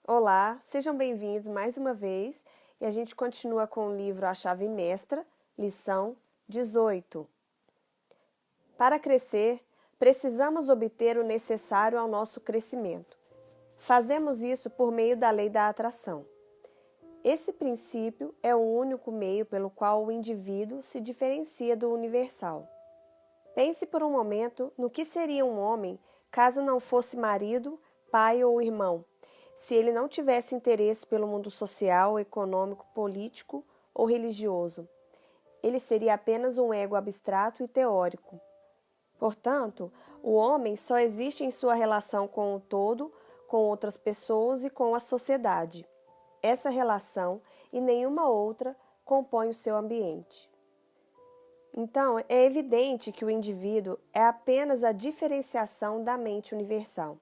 Olá, sejam bem-vindos mais uma vez e a gente continua com o livro A Chave Mestra, lição 18. Para crescer, precisamos obter o necessário ao nosso crescimento. Fazemos isso por meio da lei da atração. Esse princípio é o único meio pelo qual o indivíduo se diferencia do universal. Pense por um momento no que seria um homem caso não fosse marido, pai ou irmão, se ele não tivesse interesse pelo mundo social, econômico, político ou religioso. Ele seria apenas um ego abstrato e teórico. Portanto, o homem só existe em sua relação com o todo, com outras pessoas e com a sociedade. Essa relação e nenhuma outra compõe o seu ambiente. Então, é evidente que o indivíduo é apenas a diferenciação da mente universal,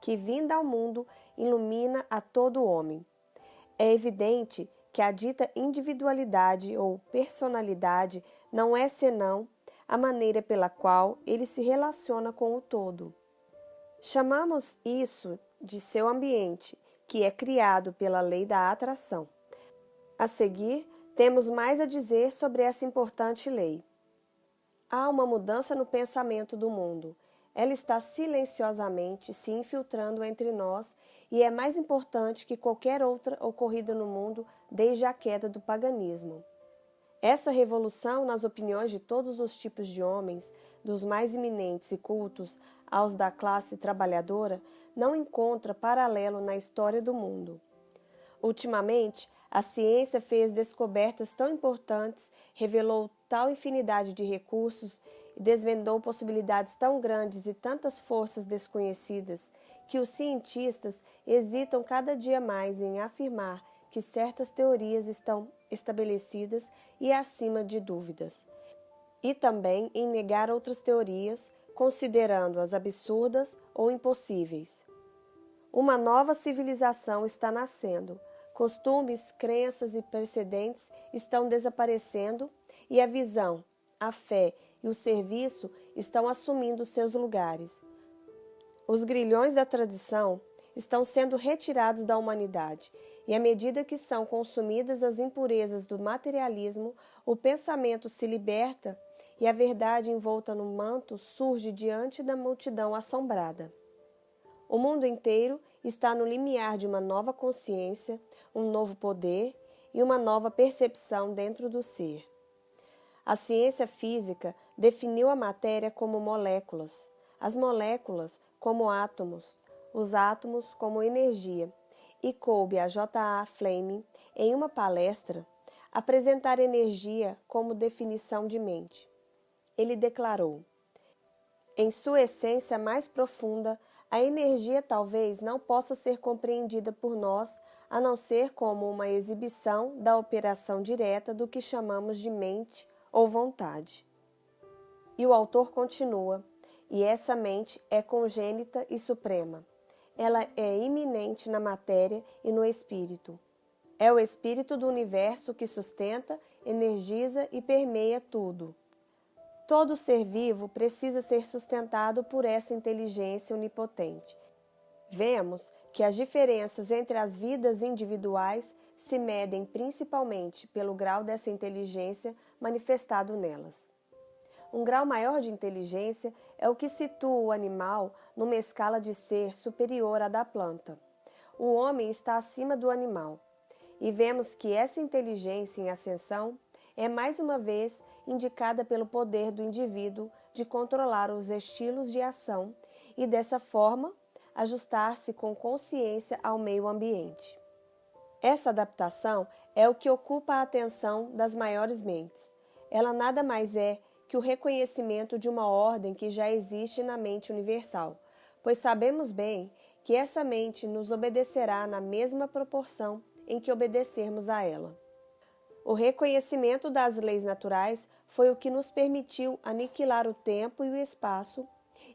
que, vinda ao mundo, ilumina a todo homem. É evidente que a dita individualidade ou personalidade não é senão a maneira pela qual ele se relaciona com o todo. Chamamos isso de seu ambiente, que é criado pela lei da atração. A seguir, temos mais a dizer sobre essa importante lei. Há uma mudança no pensamento do mundo. Ela está silenciosamente se infiltrando entre nós e é mais importante que qualquer outra ocorrida no mundo desde a queda do paganismo. Essa revolução nas opiniões de todos os tipos de homens, dos mais eminentes e cultos aos da classe trabalhadora, não encontra paralelo na história do mundo. Ultimamente, a ciência fez descobertas tão importantes, revelou tal infinidade de recursos e desvendou possibilidades tão grandes e tantas forças desconhecidas que os cientistas hesitam cada dia mais em afirmar que certas teorias estão estabelecidas e acima de dúvidas, e também em negar outras teorias, considerando-as absurdas ou impossíveis. Uma nova civilização está nascendo. Costumes, crenças e precedentes estão desaparecendo e a visão, a fé e o serviço estão assumindo seus lugares. Os grilhões da tradição estão sendo retirados da humanidade e, à medida que são consumidas as impurezas do materialismo, o pensamento se liberta e a verdade envolta no manto surge diante da multidão assombrada. O mundo inteiro está no limiar de uma nova consciência, um novo poder e uma nova percepção dentro do ser. A ciência física definiu a matéria como moléculas, as moléculas como átomos, os átomos como energia, e coube a J.A. Fleming, em uma palestra, apresentar energia como definição de mente. Ele declarou: em sua essência mais profunda, a energia talvez não possa ser compreendida por nós a não ser como uma exibição da operação direta do que chamamos de mente ou vontade. E o autor continua: e essa mente é congênita e suprema. Ela é iminente na matéria e no espírito. É o espírito do universo que sustenta, energiza e permeia tudo. Todo ser vivo precisa ser sustentado por essa inteligência onipotente. Vemos que as diferenças entre as vidas individuais se medem principalmente pelo grau dessa inteligência manifestado nelas. Um grau maior de inteligência é o que situa o animal numa escala de ser superior à da planta. O homem está acima do animal. E vemos que essa inteligência em ascensão é mais uma vez indicada pelo poder do indivíduo de controlar os estilos de ação e, dessa forma, ajustar-se com consciência ao meio ambiente. Essa adaptação é o que ocupa a atenção das maiores mentes. Ela nada mais é que o reconhecimento de uma ordem que já existe na mente universal, pois sabemos bem que essa mente nos obedecerá na mesma proporção em que obedecermos a ela. O reconhecimento das leis naturais foi o que nos permitiu aniquilar o tempo e o espaço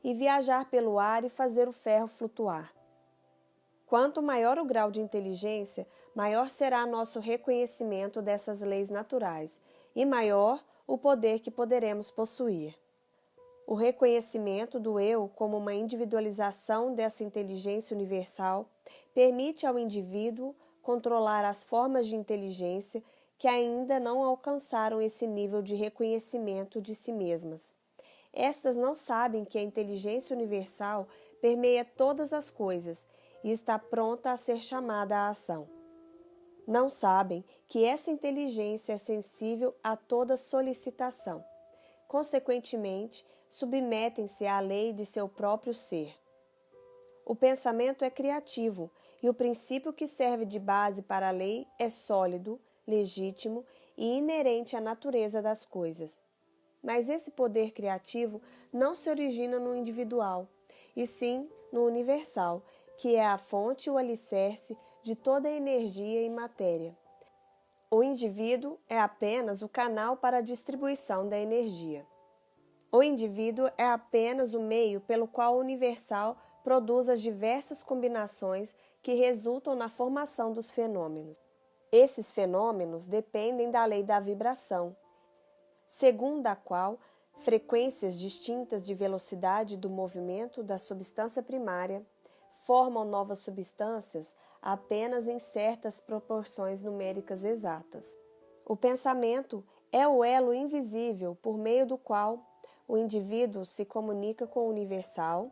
e viajar pelo ar e fazer o ferro flutuar. Quanto maior o grau de inteligência, maior será nosso reconhecimento dessas leis naturais e maior o poder que poderemos possuir. O reconhecimento do eu como uma individualização dessa inteligência universal permite ao indivíduo controlar as formas de inteligência que ainda não alcançaram esse nível de reconhecimento de si mesmas. Estas não sabem que a inteligência universal permeia todas as coisas e está pronta a ser chamada à ação. Não sabem que essa inteligência é sensível a toda solicitação. Consequentemente, submetem-se à lei de seu próprio ser. O pensamento é criativo e o princípio que serve de base para a lei é sólido, legítimo e inerente à natureza das coisas. Mas esse poder criativo não se origina no individual, e sim no universal, que é a fonte e o alicerce de toda a energia e matéria. O indivíduo é apenas o canal para a distribuição da energia. O indivíduo é apenas o meio pelo qual o universal produz as diversas combinações que resultam na formação dos fenômenos. Esses fenômenos dependem da lei da vibração, segundo a qual frequências distintas de velocidade do movimento da substância primária formam novas substâncias apenas em certas proporções numéricas exatas. O pensamento é o elo invisível por meio do qual o indivíduo se comunica com o universal,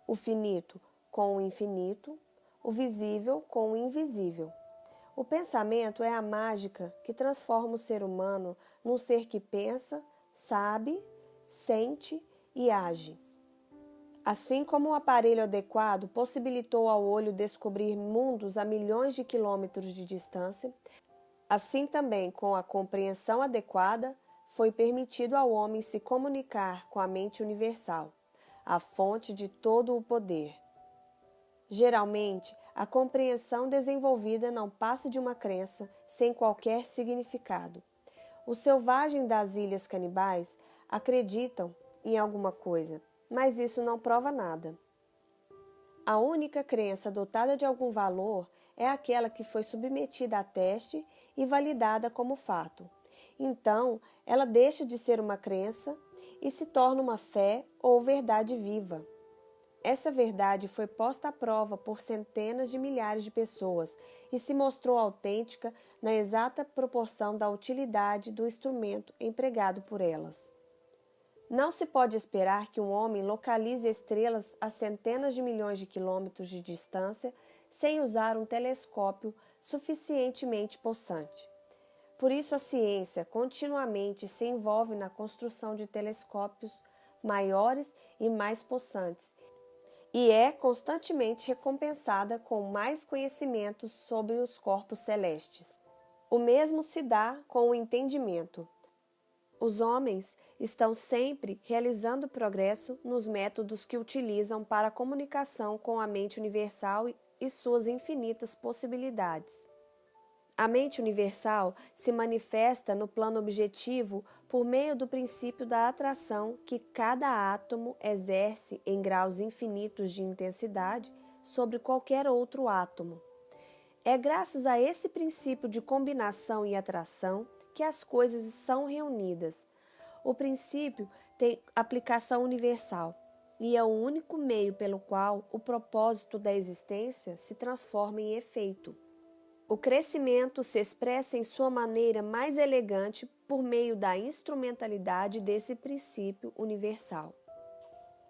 o finito com o infinito, o visível com o invisível. O pensamento é a mágica que transforma o ser humano num ser que pensa, sabe, sente e age. Assim como o aparelho adequado possibilitou ao olho descobrir mundos a milhões de quilômetros de distância, assim também com a compreensão adequada foi permitido ao homem se comunicar com a mente universal, a fonte de todo o poder. Geralmente, a compreensão desenvolvida não passa de uma crença sem qualquer significado. Os selvagens das Ilhas Canibais acreditam em alguma coisa, mas isso não prova nada. A única crença dotada de algum valor é aquela que foi submetida a teste e validada como fato. Então, ela deixa de ser uma crença e se torna uma fé ou verdade viva. Essa verdade foi posta à prova por centenas de milhares de pessoas e se mostrou autêntica na exata proporção da utilidade do instrumento empregado por elas. Não se pode esperar que um homem localize estrelas a centenas de milhões de quilômetros de distância sem usar um telescópio suficientemente possante. Por isso, a ciência continuamente se envolve na construção de telescópios maiores e mais possantes, e é constantemente recompensada com mais conhecimentos sobre os corpos celestes. O mesmo se dá com o entendimento. Os homens estão sempre realizando progresso nos métodos que utilizam para a comunicação com a mente universal e suas infinitas possibilidades. A mente universal se manifesta no plano objetivo por meio do princípio da atração que cada átomo exerce em graus infinitos de intensidade sobre qualquer outro átomo. É graças a esse princípio de combinação e atração que as coisas são reunidas. O princípio tem aplicação universal e é o único meio pelo qual o propósito da existência se transforma em efeito. O crescimento se expressa em sua maneira mais elegante por meio da instrumentalidade desse princípio universal.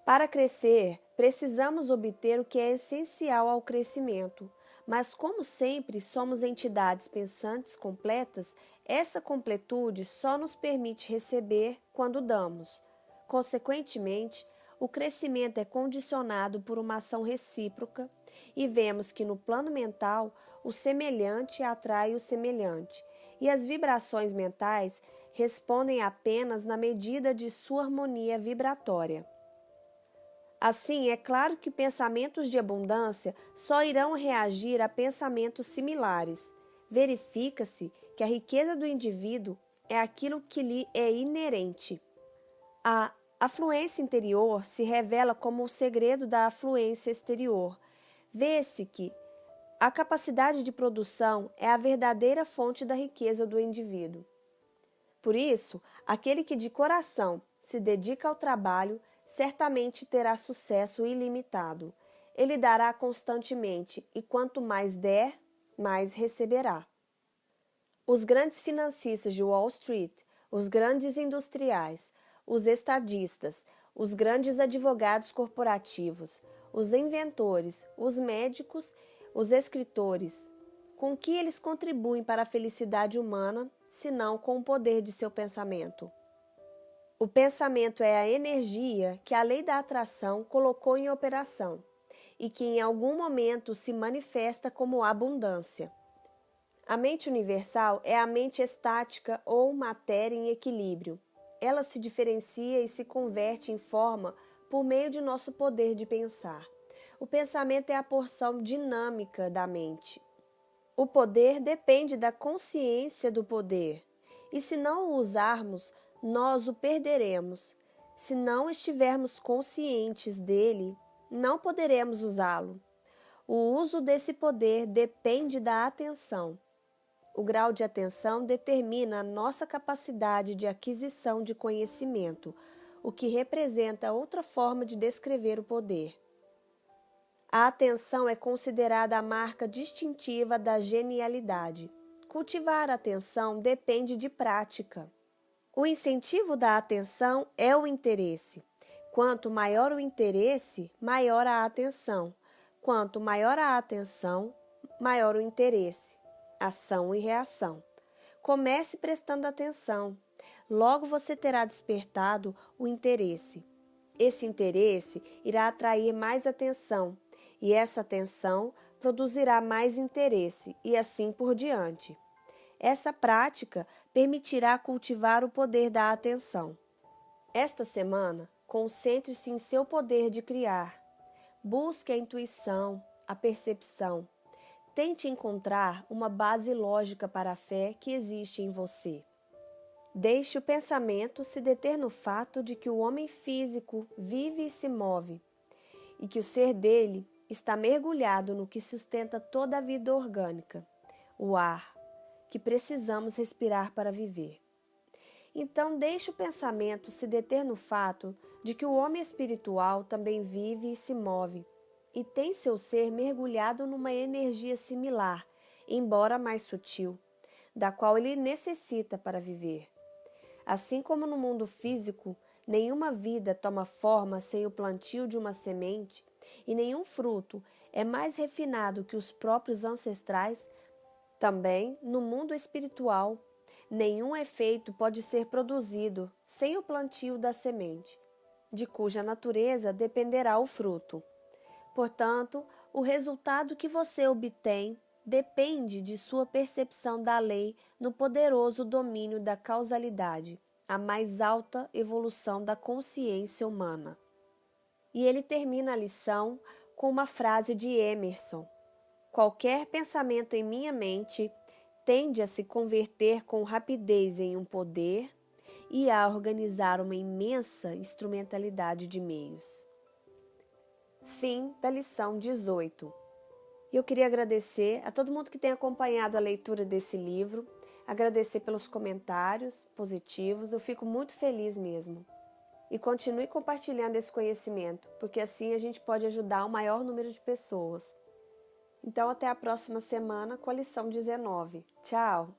Para crescer, precisamos obter o que é essencial ao crescimento, mas como sempre somos entidades pensantes completas, essa completude só nos permite receber quando damos. Consequentemente, o crescimento é condicionado por uma ação recíproca e vemos que no plano mental o semelhante atrai o semelhante e as vibrações mentais respondem apenas na medida de sua harmonia vibratória. Assim, é claro que pensamentos de abundância só irão reagir a pensamentos similares. Verifica-se que a riqueza do indivíduo é aquilo que lhe é inerente. A afluência interior se revela como o segredo da afluência exterior. Vê-se que a capacidade de produção é a verdadeira fonte da riqueza do indivíduo. Por isso, aquele que de coração se dedica ao trabalho certamente terá sucesso ilimitado. Ele dará constantemente, e quanto mais der, mais receberá. Os grandes financistas de Wall Street, os grandes industriais, os estadistas, os grandes advogados corporativos, os inventores, os médicos, os escritores, com que eles contribuem para a felicidade humana, senão com o poder de seu pensamento? O pensamento é a energia que a lei da atração colocou em operação e que em algum momento se manifesta como abundância. A mente universal é a mente estática ou matéria em equilíbrio. Ela se diferencia e se converte em forma por meio de nosso poder de pensar. O pensamento é a porção dinâmica da mente. O poder depende da consciência do poder, e se não o usarmos, nós o perderemos. Se não estivermos conscientes dele, não poderemos usá-lo. O uso desse poder depende da atenção. O grau de atenção determina a nossa capacidade de aquisição de conhecimento, o que representa outra forma de descrever o poder. A atenção é considerada a marca distintiva da genialidade. Cultivar a atenção depende de prática. O incentivo da atenção é o interesse. Quanto maior o interesse, maior a atenção. Quanto maior a atenção, maior o interesse. Ação e reação. Comece prestando atenção. Logo você terá despertado o interesse. Esse interesse irá atrair mais atenção, e essa atenção produzirá mais interesse, e assim por diante. Essa prática permitirá cultivar o poder da atenção. Esta semana, concentre-se em seu poder de criar. Busque a intuição, a percepção. Tente encontrar uma base lógica para a fé que existe em você. Deixe o pensamento se deter no fato de que o homem físico vive e se move, e que o ser dele está mergulhado no que sustenta toda a vida orgânica, o ar, que precisamos respirar para viver. Então, deixe o pensamento se deter no fato de que o homem espiritual também vive e se move, e tem seu ser mergulhado numa energia similar, embora mais sutil, da qual ele necessita para viver. Assim como no mundo físico, nenhuma vida toma forma sem o plantio de uma semente, e nenhum fruto é mais refinado que os próprios ancestrais, também, no mundo espiritual, nenhum efeito pode ser produzido sem o plantio da semente, de cuja natureza dependerá o fruto. Portanto, o resultado que você obtém depende de sua percepção da lei no poderoso domínio da causalidade, a mais alta evolução da consciência humana. E ele termina a lição com uma frase de Emerson: qualquer pensamento em minha mente tende a se converter com rapidez em um poder e a organizar uma imensa instrumentalidade de meios. Fim da lição 18. E eu queria agradecer a todo mundo que tem acompanhado a leitura desse livro, agradecer pelos comentários positivos, eu fico muito feliz mesmo. E continue compartilhando esse conhecimento, porque assim a gente pode ajudar o maior número de pessoas. Então, até a próxima semana com a lição 19. Tchau!